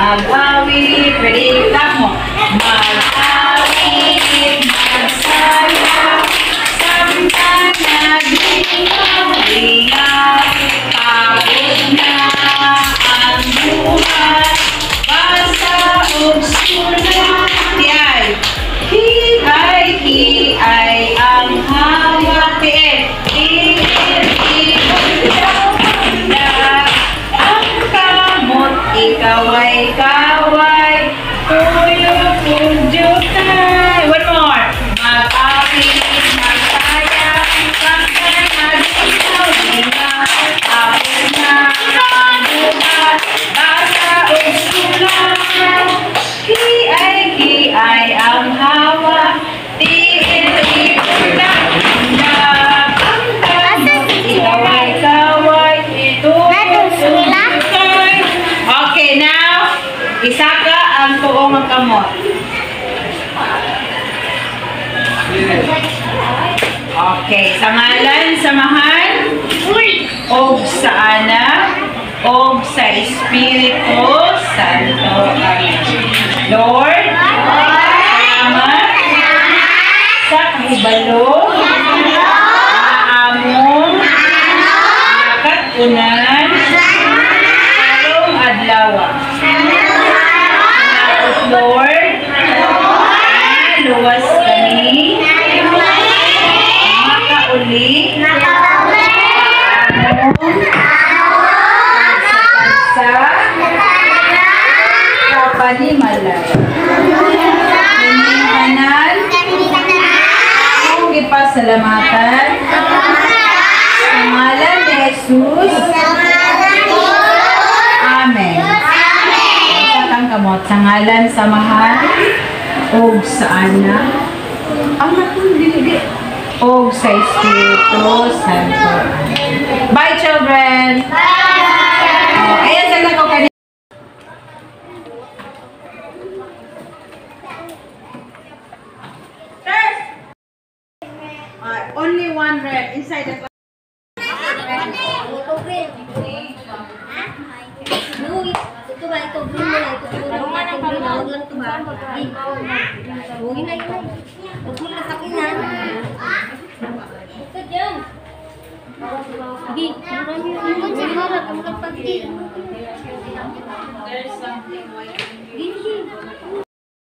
Mag-awit, ready, clap mo. Mag-awit, magsaya, samta naging-liyaw, pagod na ang buhay, basa o sulat, yay. Hiay ang hawak, ikaw ay kaway, tuyok pudyutay. One more. Mag-awit, magsaya, samta naging-liyaw, pagod na ang buhay, basa o sulat. Hiay ang hawak, tiil-tiil-lang, ang kamot, ikaw ay kaway, tuyok pudyutay. Okay, now, isaka ang tuong ang kamot. Okay, sa ngalan, samahan, og sa anak, og sa Espiritu Santo. Lord, salamat sa kahibalo, among nakatunan, karong adlaw. Lord, luwas kami, makauli, sa kapanimalay. Kanan, kung ipasalamatan, sa ngalan ni Jesus, Amen. Kamot sa ngalan, samahan, og sa anak, ang natulili, og sa Espiritu Santo. Bye, children! Bye! Ayan, sa nako kanina. Only one red inside the ito ba? Ito, green mo lang. Ito, green mo. Huwag lang ito ba? Huwag na ito. Huwag mo lang sakinan. Ito dyan. Sige, marami yun. Huwag sa harap. Huwag kang pag-i. There's something white. Sige.